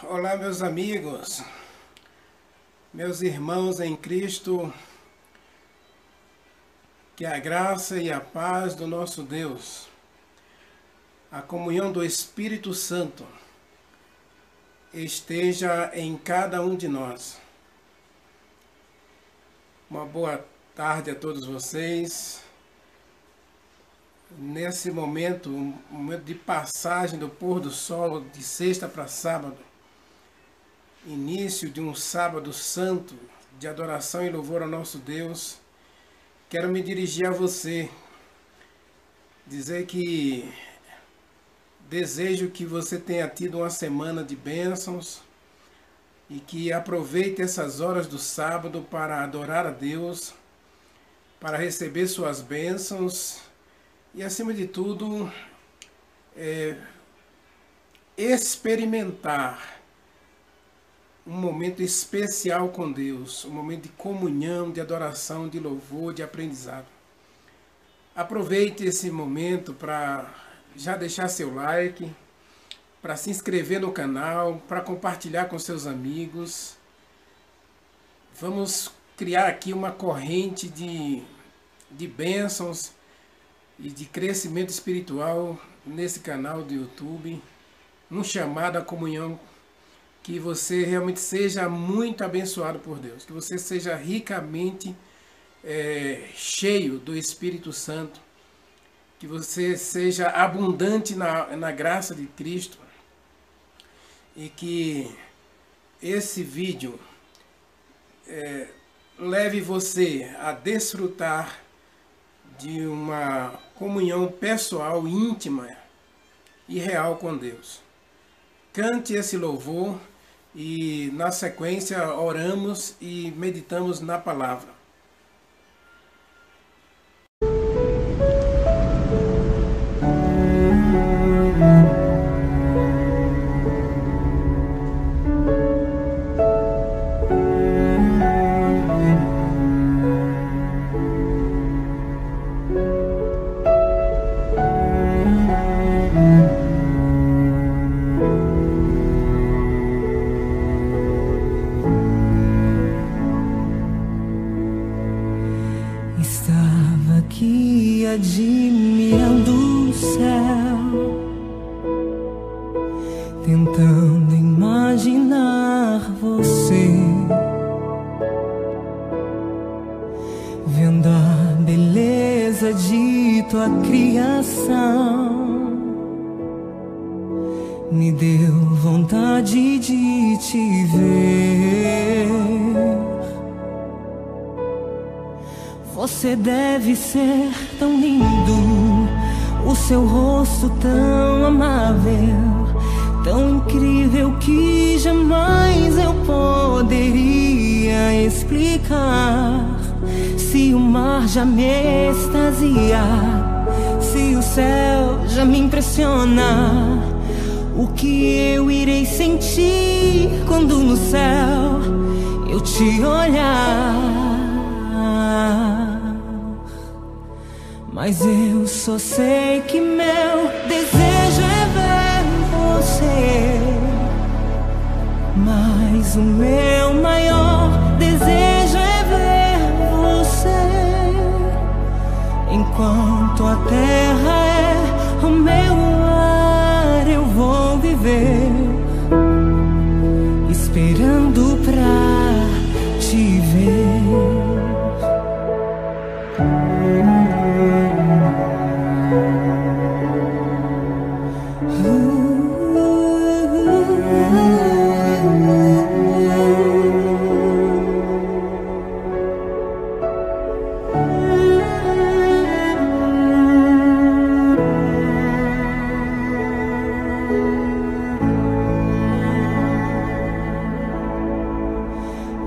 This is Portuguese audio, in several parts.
Olá, meus amigos, meus irmãos em Cristo, que a graça e a paz do nosso Deus, a comunhão do Espírito Santo esteja em cada um de nós. Uma boa tarde a todos vocês. Nesse momento, um momento de passagem do pôr do sol de sexta para sábado, início de um sábado santo de adoração e louvor ao nosso Deus, quero me dirigir a você, dizer que desejo que você tenha tido uma semana de bênçãos e que aproveite essas horas do sábado para adorar a Deus, para receber suas bênçãos e, acima de tudo, experimentar um momento especial com Deus, um momento de comunhão, de adoração, de louvor, de aprendizado. Aproveite esse momento para já deixar seu like, para se inscrever no canal, para compartilhar com seus amigos. Vamos criar aqui uma corrente de bênçãos e de crescimento espiritual nesse canal do YouTube, um chamado à comunhão. Que você realmente seja muito abençoado por Deus, que você seja ricamente cheio do Espírito Santo, que você seja abundante na graça de Cristo e que esse vídeo leve você a desfrutar de uma comunhão pessoal, íntima e real com Deus. Cante esse louvor e, na sequência, oramos e meditamos na palavra. Estava aqui admirando o céu, tentando imaginar você, vendo a beleza de tua criação. Me deu vontade de te ver. Você deve ser tão lindo, o seu rosto tão amável, tão incrível que jamais eu poderia explicar. Se o mar já me extasia, se o céu já me impressiona, o que eu irei sentir quando no céu eu te olhar? Mas eu só sei que meu desejo é ver você. Mas o meu maior desejo é ver você. Enquanto a terra é o meu lar, eu vou viver esperando pra te ver.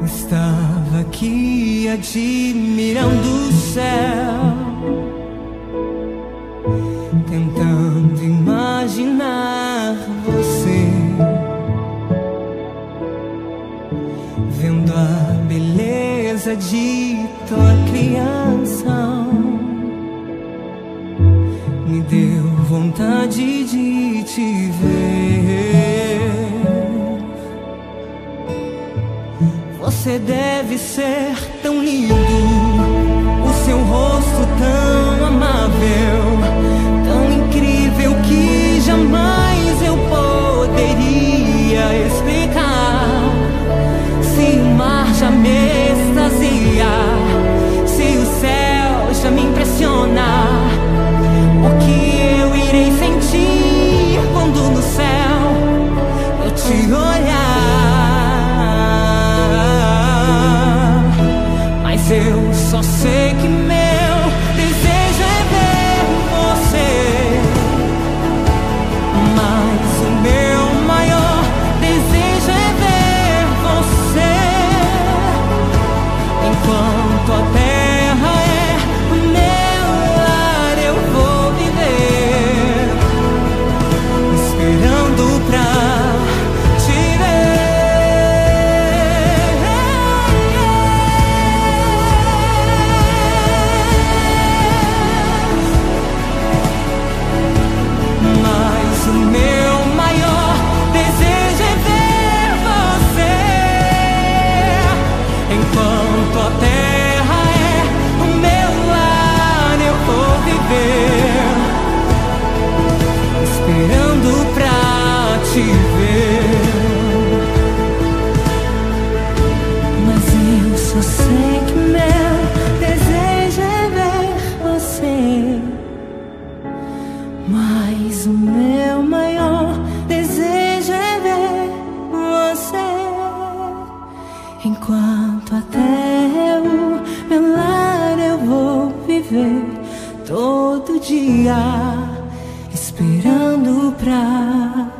Estava aqui admirando o céu, tentando imaginar você, vendo a beleza de tua criação. Me deu vontade de te ver. Você deve ser tão lindo, o seu rosto tão amável, tão incrível que jamais eu poderia explicar. Se o mar já me extasia, se o céu já me impressiona, o que eu irei sentir quando no céu eu te olhar? Mas eu só sei que meu desejo é ver você. Mas o meu maior desejo é ver você. Enquanto a terra é o meu lar, eu vou viver esperando pra te ver. Mas o meu maior desejo é ver você. Enquanto a terra é o meu lar, eu vou viver esperando pra te ver. Mas eu só sei que meu desejo é ver você. Mas o meu maior desejo é ver você. Enquanto até o meu lar, eu vou viver todo dia esperando pra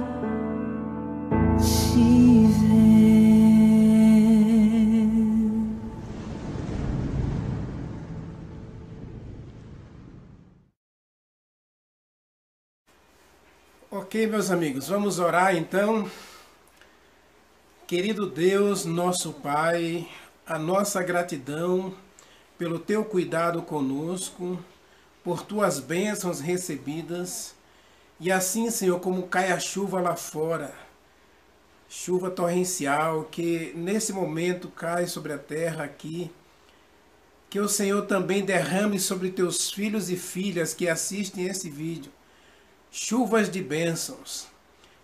te ver. Ok, meus amigos, vamos orar então. Querido Deus, nosso Pai, a nossa gratidão pelo Teu cuidado conosco, por Tuas bênçãos recebidas, e assim, Senhor, como cai a chuva lá fora, chuva torrencial, que nesse momento cai sobre a terra aqui, que o Senhor também derrame sobre Teus filhos e filhas que assistem esse vídeo, chuvas de bênçãos.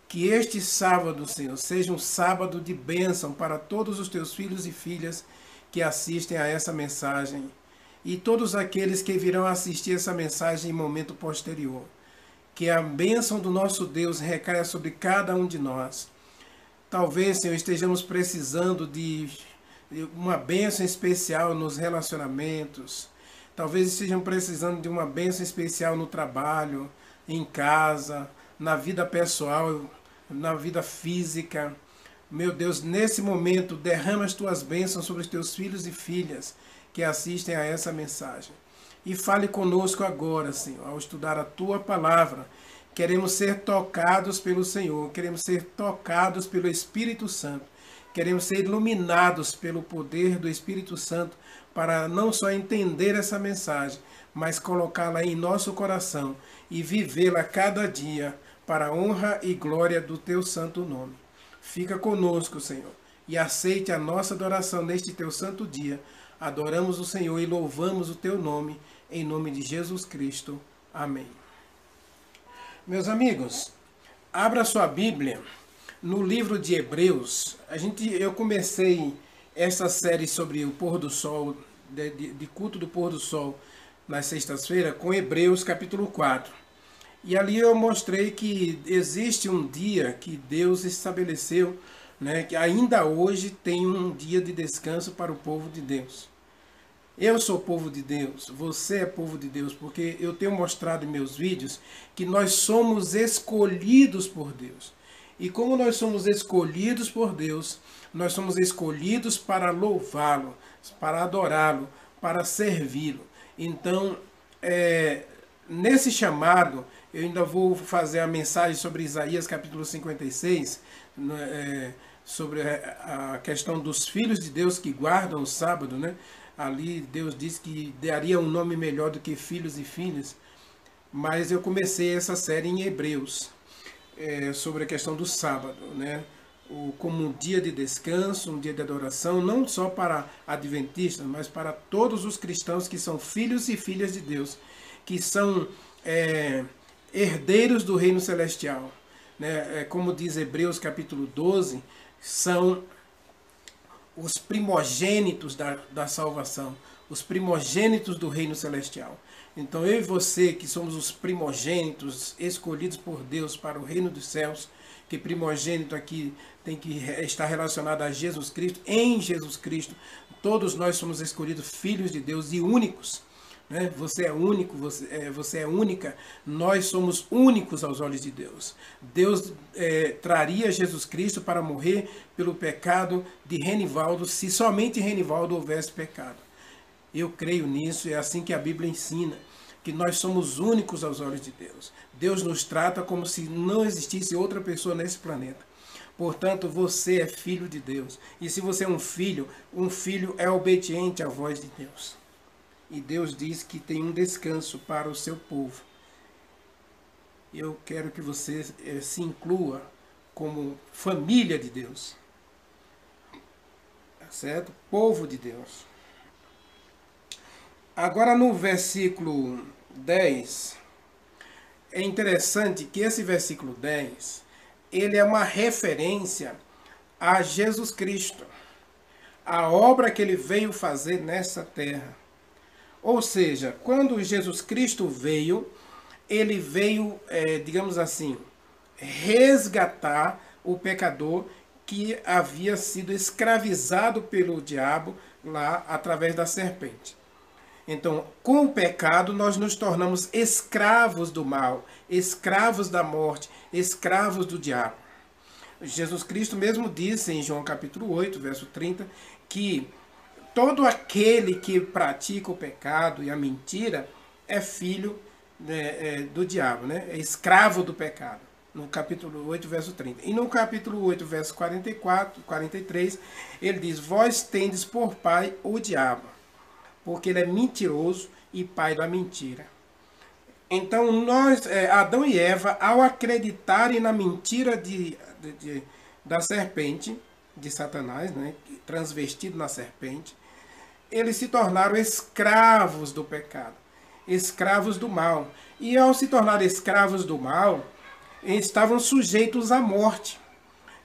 Que este sábado, Senhor, seja um sábado de bênção para todos os Teus filhos e filhas que assistem a essa mensagem e todos aqueles que virão assistir essa mensagem em momento posterior. Que a bênção do nosso Deus recaia sobre cada um de nós. Talvez, Senhor, estejamos precisando de uma bênção especial nos relacionamentos. Talvez estejam precisando de uma bênção especial no trabalho, em casa, na vida pessoal, na vida física. Meu Deus, nesse momento, derrama as Tuas bênçãos sobre os Teus filhos e filhas que assistem a essa mensagem. E fale conosco agora, Senhor, ao estudar a Tua palavra. Queremos ser tocados pelo Senhor, queremos ser tocados pelo Espírito Santo, queremos ser iluminados pelo poder do Espírito Santo para não só entender essa mensagem, mas colocá-la em nosso coração e vivê-la cada dia para a honra e glória do Teu santo nome. Fica conosco, Senhor, e aceite a nossa adoração neste Teu santo dia. Adoramos o Senhor e louvamos o Teu nome, em nome de Jesus Cristo. Amém. Meus amigos, abra sua Bíblia no livro de Hebreus. Eu comecei essa série sobre o pôr do sol, de culto do pôr do sol, nas sextas-feiras, com Hebreus capítulo 4. E ali eu mostrei que existe um dia que Deus estabeleceu, né, que ainda hoje tem um dia de descanso para o povo de Deus. Eu sou povo de Deus, você é povo de Deus, porque eu tenho mostrado em meus vídeos que nós somos escolhidos por Deus. E como nós somos escolhidos por Deus, nós somos escolhidos para louvá-lo, para adorá-lo, para servi-lo. Então, nesse chamado, eu ainda vou fazer a mensagem sobre Isaías capítulo 56, sobre a questão dos filhos de Deus que guardam o sábado, né? Ali Deus diz que daria um nome melhor do que filhos e filhas. Mas eu comecei essa série em Hebreus, sobre a questão do sábado, né? como um dia de descanso, um dia de adoração, não só para adventistas, mas para todos os cristãos que são filhos e filhas de Deus, que são herdeiros do reino celestial. Né? Como diz Hebreus capítulo 12, são os primogênitos da salvação, os primogênitos do reino celestial. Então eu e você, que somos os primogênitos escolhidos por Deus para o reino dos céus, que primogênito aqui tem que estar relacionado a Jesus Cristo, em Jesus Cristo, todos nós somos escolhidos filhos de Deus e únicos. Né? Você é único, você é única, nós somos únicos aos olhos de Deus. Deus traria Jesus Cristo para morrer pelo pecado de Renivaldo, se somente Renivaldo houvesse pecado. Eu creio nisso, é assim que a Bíblia ensina, que nós somos únicos aos olhos de Deus. Deus nos trata como se não existisse outra pessoa nesse planeta. Portanto, você é filho de Deus. E se você é um filho é obediente à voz de Deus. E Deus diz que tem um descanso para o seu povo. Eu quero que você se inclua como família de Deus. Tá certo? Povo de Deus. Agora no versículo 10, é interessante que esse versículo 10, ele é uma referência a Jesus Cristo, a obra que ele veio fazer nessa terra. Ou seja, quando Jesus Cristo veio, ele veio, digamos assim, resgatar o pecador que havia sido escravizado pelo diabo lá através da serpente. Então, com o pecado, nós nos tornamos escravos do mal, escravos da morte, escravos do diabo. Jesus Cristo mesmo disse em João capítulo 8, verso 30, que todo aquele que pratica o pecado e a mentira é filho do diabo, né? É escravo do pecado. No capítulo 8, verso 30. E no capítulo 8, verso 43, ele diz, vós tendes por pai o diabo, porque ele é mentiroso e pai da mentira. Então, Adão e Eva, ao acreditarem na mentira da serpente, de Satanás, né, transvestido na serpente, eles se tornaram escravos do pecado, escravos do mal. E ao se tornar escravos do mal, estavam sujeitos à morte.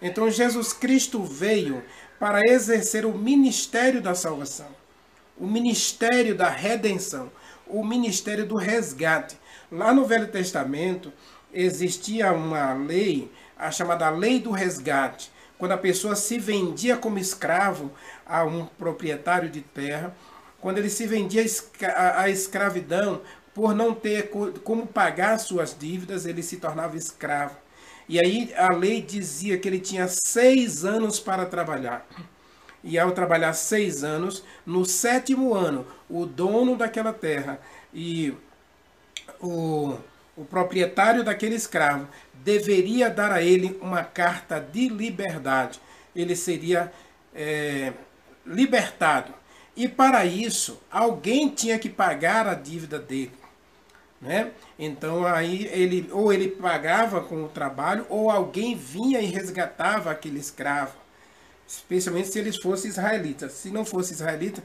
Então, Jesus Cristo veio para exercer o ministério da salvação, o ministério da redenção, o ministério do resgate. Lá no Velho Testamento existia uma lei, a chamada lei do resgate, quando a pessoa se vendia como escravo a um proprietário de terra, quando ele se vendia à escravidão por não ter como pagar suas dívidas, ele se tornava escravo. E aí a lei dizia que ele tinha 6 anos para trabalhar. E ao trabalhar 6 anos, no 7º ano, o dono daquela terra e o proprietário daquele escravo deveria dar a ele uma carta de liberdade. Ele seria libertado. E para isso, alguém tinha que pagar a dívida dele. Né? Então aí ele pagava com o trabalho, ou alguém vinha e resgatava aquele escravo. Especialmente se eles fossem israelitas. Se não fosse israelita,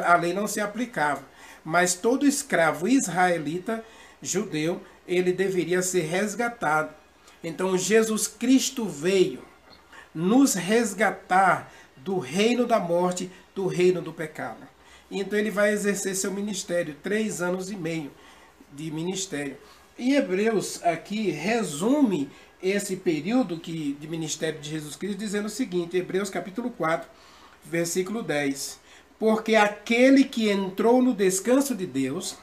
a lei não se aplicava. Mas todo escravo israelita, judeu, ele deveria ser resgatado. Então Jesus Cristo veio nos resgatar do reino da morte, do reino do pecado. Então ele vai exercer seu ministério, 3 anos e meio de ministério. E Hebreus aqui resume esse período de ministério de Jesus Cristo, dizendo o seguinte, Hebreus capítulo 4, versículo 10. Porque aquele que entrou no descanso de Deus,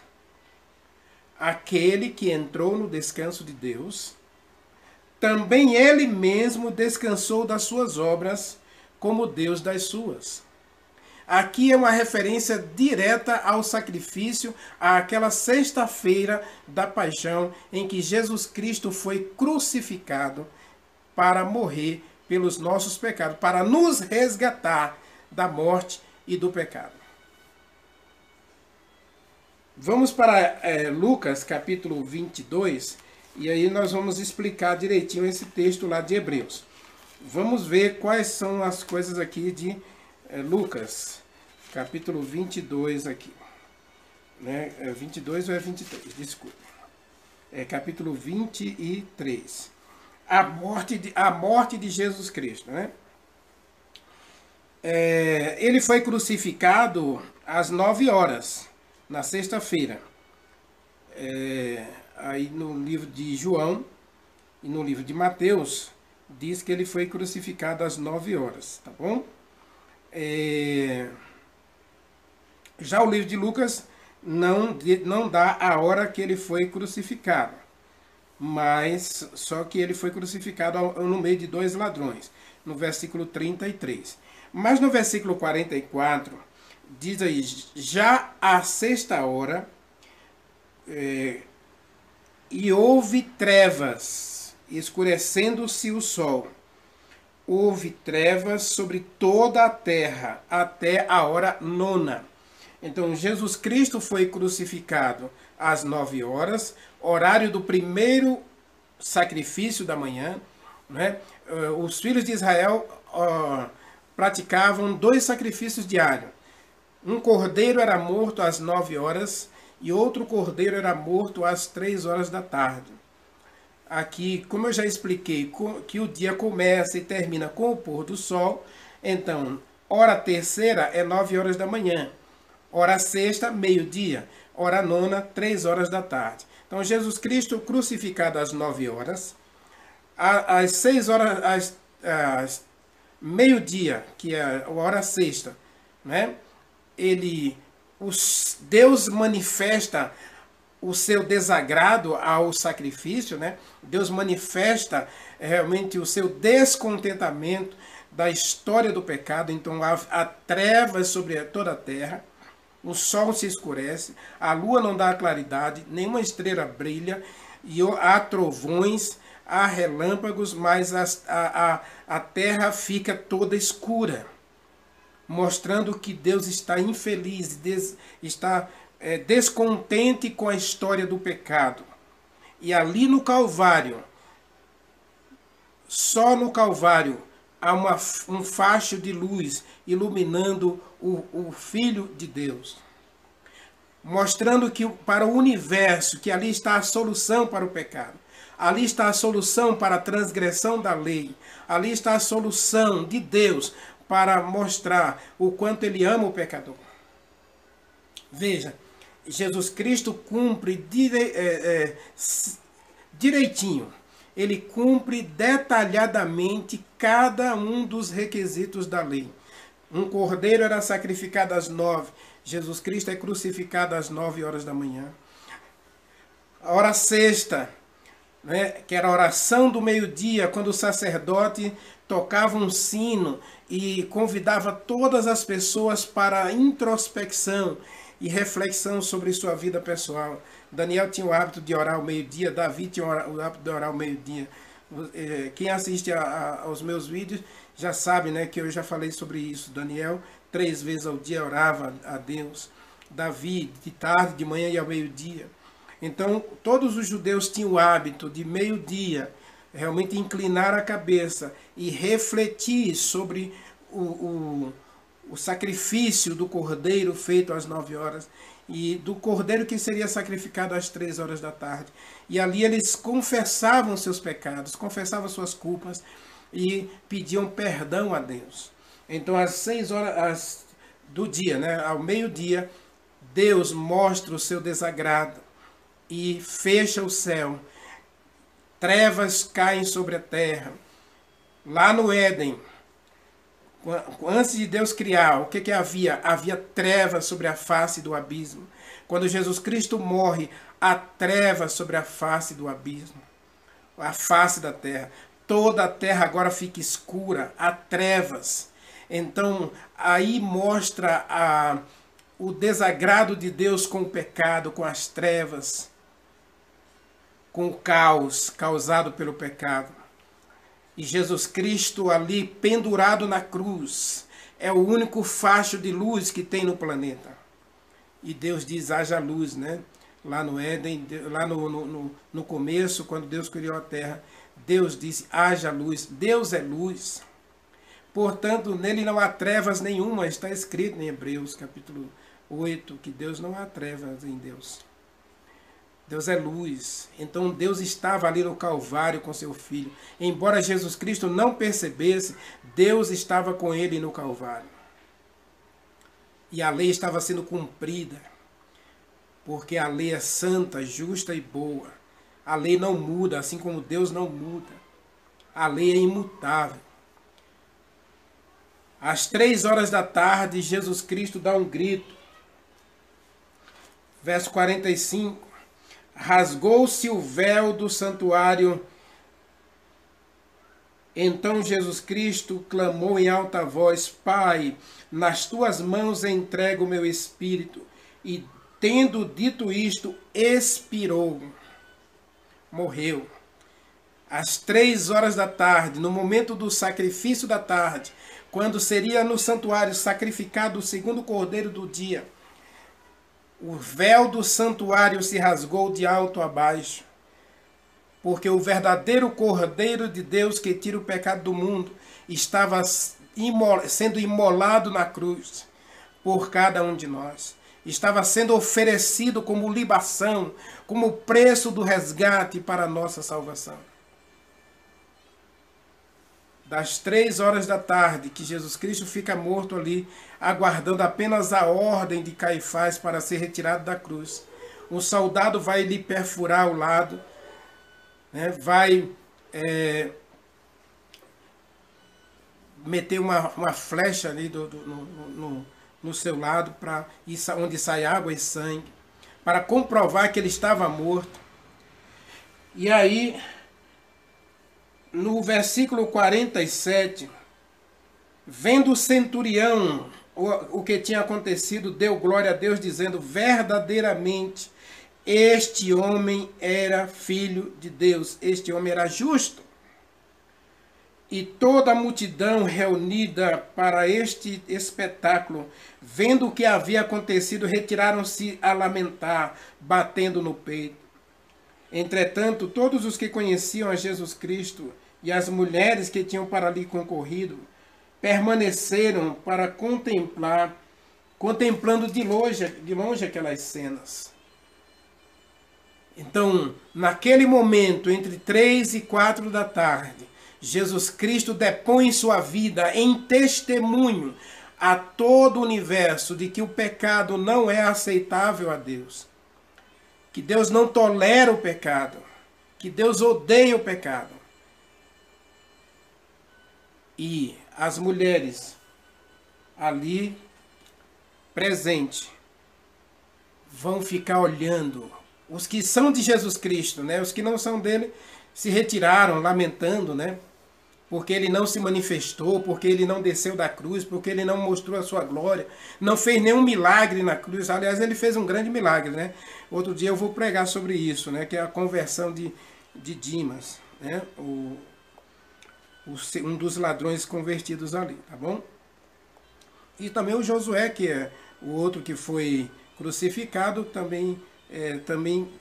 também ele mesmo descansou das suas obras, como Deus das suas. Aqui é uma referência direta ao sacrifício, àquela sexta-feira da paixão, em que Jesus Cristo foi crucificado para morrer pelos nossos pecados, para nos resgatar da morte e do pecado. Vamos para Lucas capítulo 22, e aí nós vamos explicar direitinho esse texto lá de Hebreus. Vamos ver quais são as coisas aqui de Lucas, capítulo 22 aqui. Né? 22 ou é 23? Desculpe. Capítulo 23. A morte de Jesus Cristo. Né? Ele foi crucificado às 9 horas, na sexta-feira. Aí no livro de João e no livro de Mateus, diz que ele foi crucificado às 9 horas, tá bom? Já o livro de Lucas não dá a hora que ele foi crucificado, mas só que ele foi crucificado no meio de 2 ladrões, no versículo 33. Mas no versículo 44, diz aí, já à sexta hora, e houve trevas, escurecendo-se o sol. Houve trevas sobre toda a terra, até a hora 9. Então, Jesus Cristo foi crucificado às 9 horas, horário do primeiro sacrifício da manhã. Né? Os filhos de Israel praticavam 2 sacrifícios diários. Um cordeiro era morto às 9 horas e outro cordeiro era morto às 3 horas da tarde. Aqui, como eu já expliquei, que o dia começa e termina com o pôr do sol, então, hora terceira é 9 horas da manhã, hora sexta, meio-dia, hora nona, 3 horas da tarde. Então, Jesus Cristo crucificado às 9 horas, às 6 horas, meio-dia, que é a hora sexta, né? Deus manifesta o seu desagrado ao sacrifício, né? Deus manifesta realmente o seu descontentamento da história do pecado. Então há trevas sobre toda a terra, o sol se escurece, a lua não dá claridade, nenhuma estrela brilha, e há trovões, há relâmpagos, mas a terra fica toda escura, mostrando que Deus está infeliz, está descontente com a história do pecado. E ali no Calvário, só no Calvário, há um facho de luz iluminando o Filho de Deus, mostrando que para o universo, que ali está a solução para o pecado, ali está a solução para a transgressão da lei, ali está a solução de Deus para mostrar o quanto Ele ama o pecador. Veja, Jesus Cristo cumpre direitinho. Ele cumpre detalhadamente cada um dos requisitos da lei. Um cordeiro era sacrificado às 9. Jesus Cristo é crucificado às 9 horas da manhã. A hora sexta, né, que era a oração do meio-dia, quando o sacerdote tocava um sino e convidava todas as pessoas para introspecção e reflexão sobre sua vida pessoal. Daniel tinha o hábito de orar ao meio-dia, Davi tinha o hábito de orar ao meio-dia. Quem assiste aos meus vídeos já sabe, né, que eu já falei sobre isso. Daniel 3 vezes ao dia orava a Deus. Davi de tarde, de manhã e ao meio-dia. Então todos os judeus tinham o hábito de meio-dia realmente inclinar a cabeça e refletir sobre o sacrifício do cordeiro feito às 9 horas e do cordeiro que seria sacrificado às 3 horas da tarde. E ali eles confessavam seus pecados, confessavam suas culpas e pediam perdão a Deus. Então às 6 horas do dia, né, ao meio-dia, Deus mostra o seu desagrado e fecha o céu. Trevas caem sobre a terra. Lá no Éden, antes de Deus criar, o que havia? Havia trevas sobre a face do abismo. Quando Jesus Cristo morre, há trevas sobre a face do abismo, a face da terra. Toda a terra agora fica escura, há trevas. Então, aí mostra o desagrado de Deus com o pecado, com as trevas, com o caos causado pelo pecado. E Jesus Cristo ali pendurado na cruz é o único facho de luz que tem no planeta. E Deus diz, haja luz, né? Lá no Éden, lá no começo, quando Deus criou a terra, Deus disse, haja luz. Deus é luz. Portanto, nele não há trevas nenhuma. Está escrito em Hebreus, capítulo 8, que Deus não há trevas em Deus. Deus é luz. Então Deus estava ali no Calvário com seu Filho. Embora Jesus Cristo não percebesse, Deus estava com ele no Calvário. E a lei estava sendo cumprida. Porque a lei é santa, justa e boa. A lei não muda, assim como Deus não muda. A lei é imutável. Às 3 horas da tarde, Jesus Cristo dá um grito. Verso 45. Rasgou-se o véu do santuário. Então Jesus Cristo clamou em alta voz, Pai, nas tuas mãos entrego o meu espírito. E tendo dito isto, expirou. Morreu. Às 3 horas da tarde, no momento do sacrifício da tarde, quando seria no santuário sacrificado o segundo cordeiro do dia, o véu do santuário se rasgou de alto a baixo, porque o Cordeiro de Deus que tira o pecado do mundo estava sendo imolado na cruz por cada um de nós. Estava sendo oferecido como libação, como preço do resgate para a nossa salvação. Das 3 horas da tarde, que Jesus Cristo fica morto ali, aguardando apenas a ordem de Caifás para ser retirado da cruz. Um soldado vai lhe perfurar o lado, né, vai meter uma flecha ali no seu lado, onde sai água e sangue, para comprovar que ele estava morto. E aí, no versículo 47, vendo o centurião o que tinha acontecido, deu glória a Deus, dizendo, verdadeiramente, este homem era filho de Deus, este homem era justo. E toda a multidão reunida para este espetáculo, vendo o que havia acontecido, retiraram-se a lamentar, batendo no peito. Entretanto, todos os que conheciam a Jesus Cristo e as mulheres que tinham para ali concorrido, permaneceram para contemplando de longe aquelas cenas. Então, naquele momento, entre 3 e 4 da tarde, Jesus Cristo depõe sua vida em testemunho a todo o universo de que o pecado não é aceitável a Deus. Que Deus não tolera o pecado. Que Deus odeia o pecado. E as mulheres ali presentes vão ficar olhando. Os que são de Jesus Cristo, né? Os que não são dele se retiraram, lamentando, né? Porque ele não se manifestou, porque ele não desceu da cruz, porque ele não mostrou a sua glória, não fez nenhum milagre na cruz. Aliás, ele fez um grande milagre, né? Outro dia eu vou pregar sobre isso, né? Que é a conversão de Dimas, né? Um dos ladrões convertidos ali, tá bom? E também o Josué, que é o outro que foi crucificado, também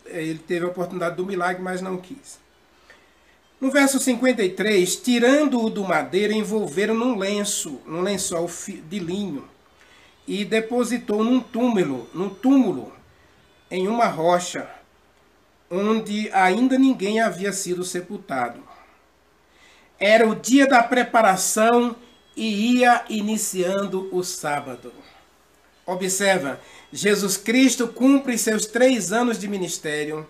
ele teve a oportunidade do milagre, mas não quis. No verso 53, tirando-o do madeiro, envolveram num lençol de linho, e depositou num túmulo, em uma rocha, onde ainda ninguém havia sido sepultado. Era o dia da preparação e ia iniciando o sábado. Observa, Jesus Cristo cumpre seus 3 anos de ministério.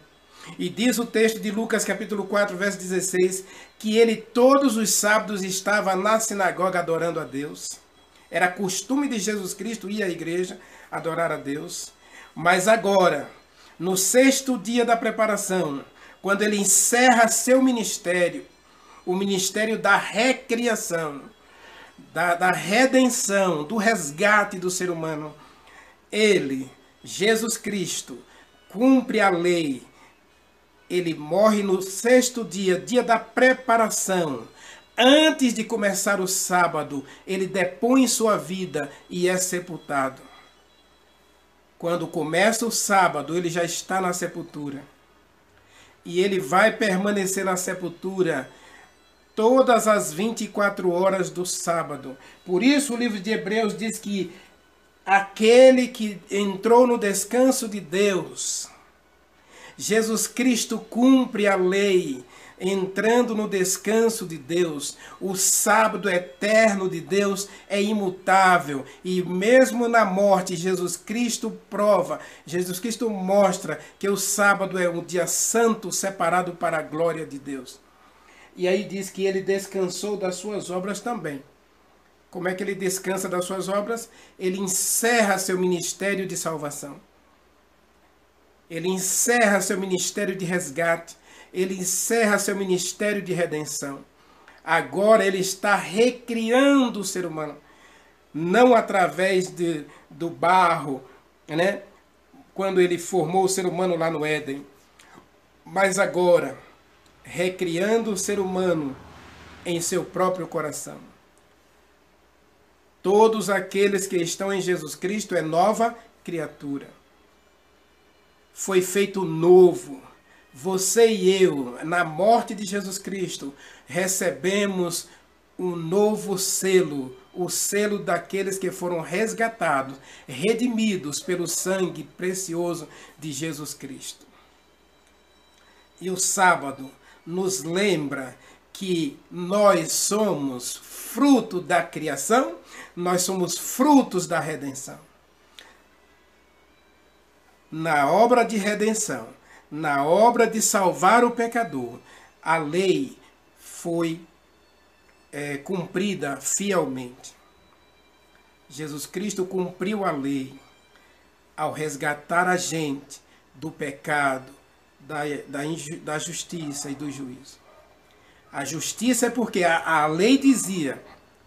E diz o texto de Lucas capítulo 4, verso 16, que ele todos os sábados estava na sinagoga adorando a Deus. Era costume de Jesus Cristo ir à igreja adorar a Deus. Mas agora, no 6º dia da preparação, quando ele encerra seu ministério, o ministério da recriação, da redenção, do resgate do ser humano, ele, Jesus Cristo, cumpre a lei. Ele morre no 6º dia, dia da preparação. Antes de começar o sábado, ele depõe sua vida e é sepultado. Quando começa o sábado, ele já está na sepultura. e ele vai permanecer na sepultura todas as 24 horas do sábado. Por isso o livro de Hebreus diz que aquele que entrou no descanso de Deus, Jesus Cristo cumpre a lei, entrando no descanso de Deus. O sábado eterno de Deus é imutável. E mesmo na morte, Jesus Cristo prova, Jesus Cristo mostra que o sábado é um dia santo separado para a glória de Deus. E aí diz que ele descansou das suas obras também. Como é que ele descansa das suas obras? Ele encerra seu ministério de salvação. Ele encerra seu ministério de resgate. Ele encerra seu ministério de redenção. Agora ele está recriando o ser humano. Não através do barro, né? Quando ele formou o ser humano lá no Éden. Mas agora, recriando o ser humano em seu próprio coração. Todos aqueles que estão em Jesus Cristo é nova criatura. Foi feito novo. Você e eu, na morte de Jesus Cristo, recebemos um novo selo, o selo daqueles que foram resgatados, redimidos pelo sangue precioso de Jesus Cristo. E o sábado nos lembra que nós somos fruto da criação, nós somos frutos da redenção. Na obra de redenção, na obra de salvar o pecador, a lei foi cumprida fielmente. Jesus Cristo cumpriu a lei ao resgatar a gente do pecado, da justiça e do juízo. A justiça é porque a lei dizia: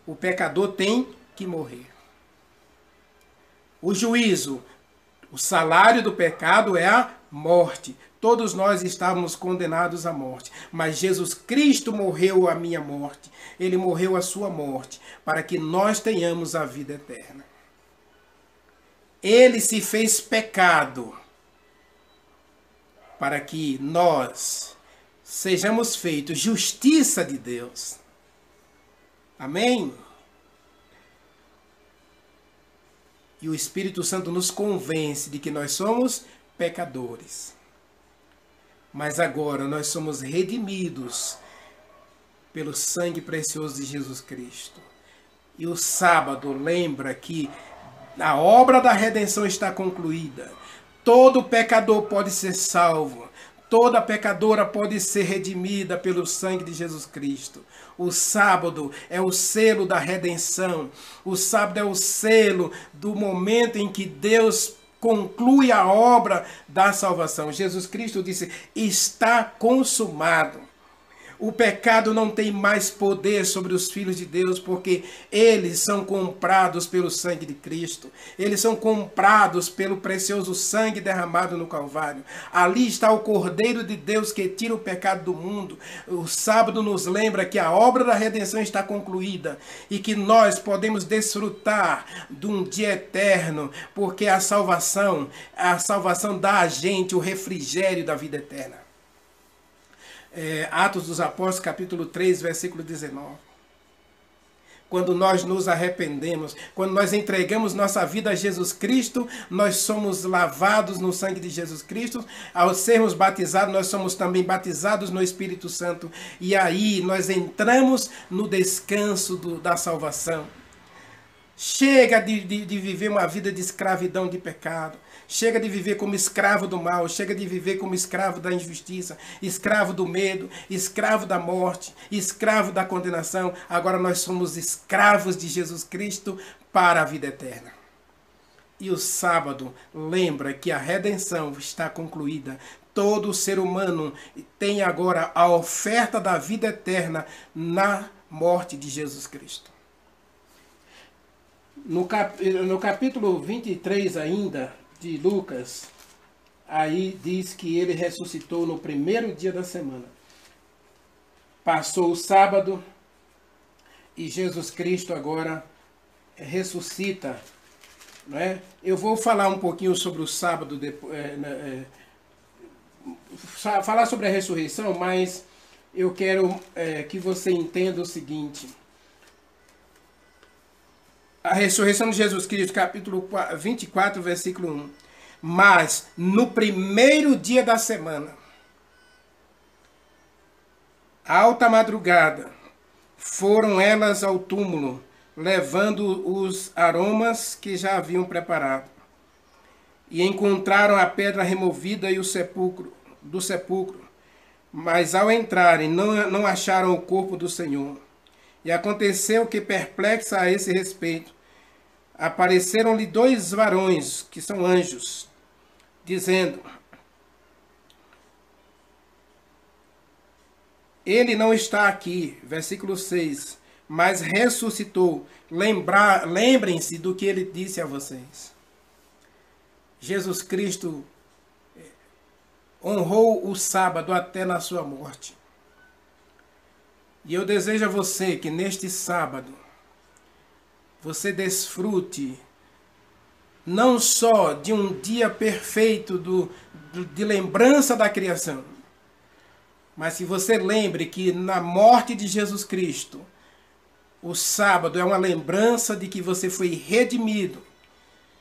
o pecador tem que morrer. O juízo, o salário do pecado é a morte. Todos nós estávamos condenados à morte. Mas Jesus Cristo morreu a minha morte. Ele morreu a sua morte para que nós tenhamos a vida eterna. Ele se fez pecado para que nós sejamos feitos justiça de Deus. Amém? E o Espírito Santo nos convence de que nós somos pecadores. Mas agora nós somos redimidos pelo sangue precioso de Jesus Cristo. E o sábado lembra que a obra da redenção está concluída. Todo pecador pode ser salvo. Toda pecadora pode ser redimida pelo sangue de Jesus Cristo. O sábado é o selo da redenção. O sábado é o selo do momento em que Deus conclui a obra da salvação. Jesus Cristo disse: está consumado. O pecado não tem mais poder sobre os filhos de Deus, porque eles são comprados pelo sangue de Cristo. Eles são comprados pelo precioso sangue derramado no Calvário. Ali está o Cordeiro de Deus que tira o pecado do mundo. O sábado nos lembra que a obra da redenção está concluída e que nós podemos desfrutar de um dia eterno, porque a salvação dá a gente o refrigério da vida eterna. Atos dos Apóstolos, capítulo 3, versículo 19. Quando nós nos arrependemos, quando nós entregamos nossa vida a Jesus Cristo, nós somos lavados no sangue de Jesus Cristo. Ao sermos batizados, nós somos também batizados no Espírito Santo. E aí nós entramos no descanso da salvação. Chega de viver uma vida de escravidão de pecado. Chega de viver como escravo do mal. Chega de viver como escravo da injustiça. Escravo do medo. Escravo da morte. Escravo da condenação. Agora nós somos escravos de Jesus Cristo para a vida eterna. E o sábado lembra que a redenção está concluída. Todo ser humano tem agora a oferta da vida eterna na morte de Jesus Cristo. No capítulo 23 ainda de Lucas, aí diz que ele ressuscitou no primeiro dia da semana. Passou o sábado e Jesus Cristo agora ressuscita. Não é? Eu vou falar um pouquinho sobre o sábado falar sobre a ressurreição, mas eu quero que você entenda o seguinte. A ressurreição de Jesus Cristo, capítulo 24, versículo 1. Mas no primeiro dia da semana, alta madrugada, foram elas ao túmulo, levando os aromas que já haviam preparado. E encontraram a pedra removida e o sepulcro, mas ao entrarem não acharam o corpo do Senhor. E aconteceu que, perplexa a esse respeito, apareceram-lhe 2 varões, que são anjos, dizendo: Ele não está aqui, versículo 6, mas ressuscitou. Lembrem-se do que ele disse a vocês. Jesus Cristo honrou o sábado até na sua morte. E eu desejo a você que neste sábado você desfrute não só de um dia perfeito de lembrança da criação, mas que você lembre que na morte de Jesus Cristo, o sábado é uma lembrança de que você foi redimido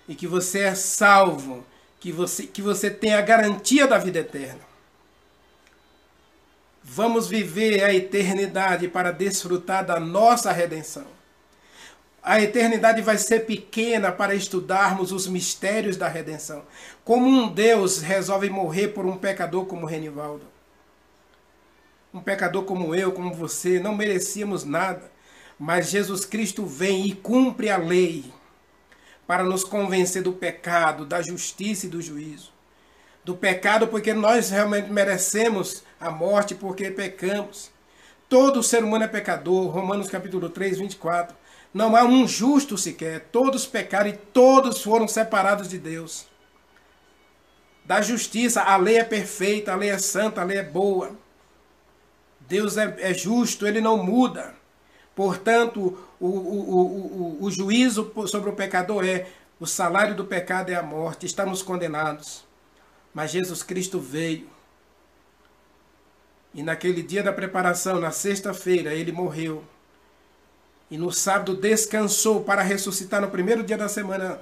e que você é salvo, que você tem a garantia da vida eterna. Vamos viver a eternidade para desfrutar da nossa redenção. A eternidade vai ser pequena para estudarmos os mistérios da redenção. Como um Deus resolve morrer por um pecador como Renivaldo. Um pecador como eu, como você, não merecíamos nada. Mas Jesus Cristo vem e cumpre a lei para nos convencer do pecado, da justiça e do juízo. Do pecado porque nós realmente merecemos a morte porque pecamos. Todo ser humano é pecador. Romanos capítulo 3, 24. Não há um justo sequer. Todos pecaram e todos foram separados de Deus. Da justiça, a lei é perfeita, a lei é santa, a lei é boa. Deus é justo, ele não muda. Portanto, o juízo sobre o pecador o salário do pecado é a morte, estamos condenados. Mas Jesus Cristo veio. E naquele dia da preparação, na sexta-feira, ele morreu. E no sábado descansou para ressuscitar no primeiro dia da semana,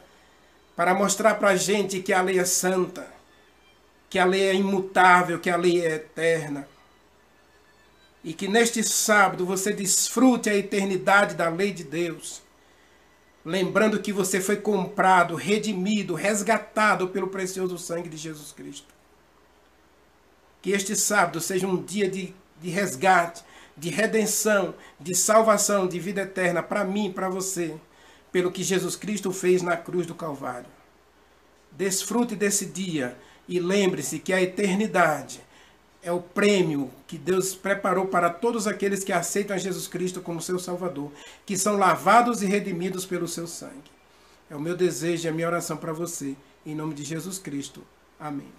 para mostrar para a gente que a lei é santa, que a lei é imutável, que a lei é eterna. E que neste sábado você desfrute a eternidade da lei de Deus. Lembrando que você foi comprado, redimido, resgatado pelo precioso sangue de Jesus Cristo. Que este sábado seja um dia de resgate, de redenção, de salvação, de vida eterna para mim e para você. Pelo que Jesus Cristo fez na cruz do Calvário. Desfrute desse dia e lembre-se que a eternidade é o prêmio que Deus preparou para todos aqueles que aceitam a Jesus Cristo como seu Salvador, que são lavados e redimidos pelo seu sangue. É o meu desejo e a minha oração para você, em nome de Jesus Cristo. Amém.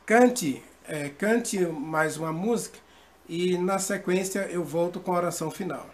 Cante mais uma música e na sequência eu volto com a oração final.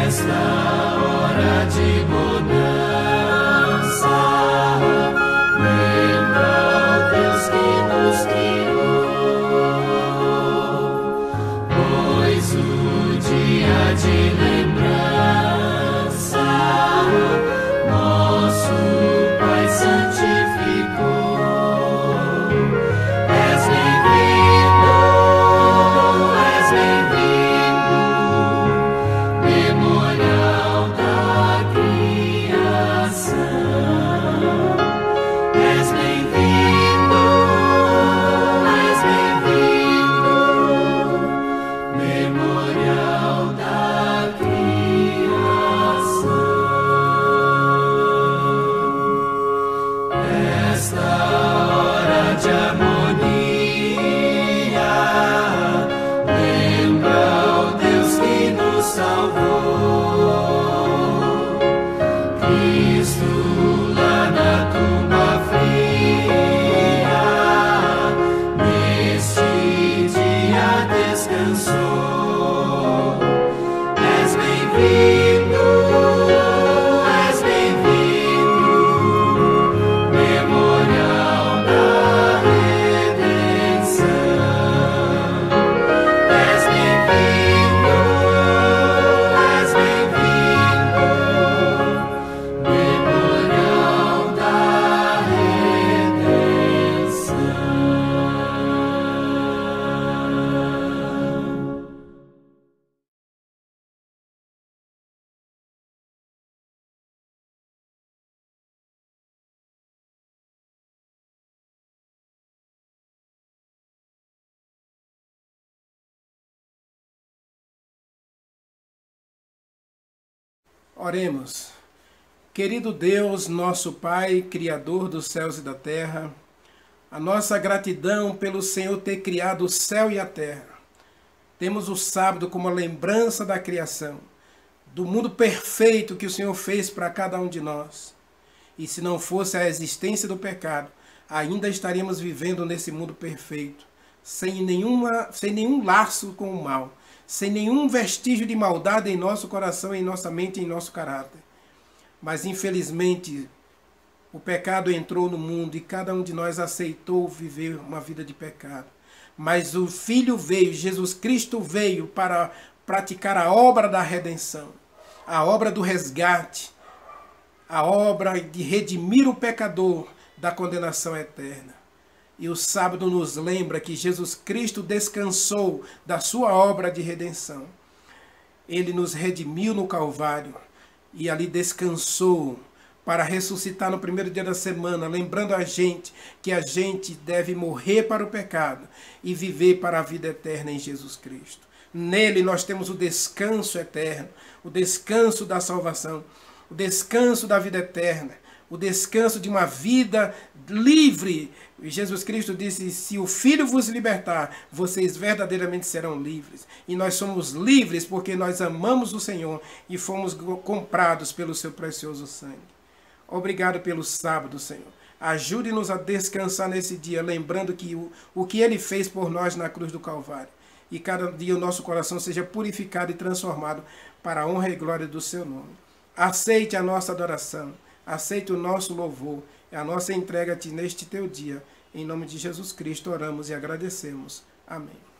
Esta hora de bonança descansou. És bem-vindo, és bem-vindo, memorial da redenção. És bem-vindo, memorial da redenção. Oremos. Querido Deus, nosso Pai, Criador dos céus e da terra, a nossa gratidão pelo Senhor ter criado o céu e a terra. Temos o sábado como a lembrança da criação, do mundo perfeito que o Senhor fez para cada um de nós. E se não fosse a existência do pecado, ainda estaríamos vivendo nesse mundo perfeito, sem nenhum laço com o mal, sem nenhum vestígio de maldade em nosso coração, em nossa mente, em nosso caráter. Mas infelizmente o pecado entrou no mundo e cada um de nós aceitou viver uma vida de pecado. Mas o Filho veio, Jesus Cristo veio para praticar a obra da redenção, a obra do resgate, a obra de redimir o pecador da condenação eterna. E o sábado nos lembra que Jesus Cristo descansou da sua obra de redenção. Ele nos redimiu no Calvário e ali descansou para ressuscitar no primeiro dia da semana, lembrando a gente que a gente deve morrer para o pecado e viver para a vida eterna em Jesus Cristo. Nele nós temos o descanso eterno, o descanso da salvação, o descanso da vida eterna, o descanso de uma vida livre. Jesus Cristo disse, se o Filho vos libertar, vocês verdadeiramente serão livres. E nós somos livres porque nós amamos o Senhor e fomos comprados pelo seu precioso sangue. Obrigado pelo sábado, Senhor. Ajude-nos a descansar nesse dia, lembrando que o que Ele fez por nós na cruz do Calvário. E cada dia o nosso coração seja purificado e transformado para a honra e glória do seu nome. Aceite a nossa adoração. Aceite o nosso louvor, a nossa entrega a Ti neste Teu dia. Em nome de Jesus Cristo oramos e agradecemos. Amém.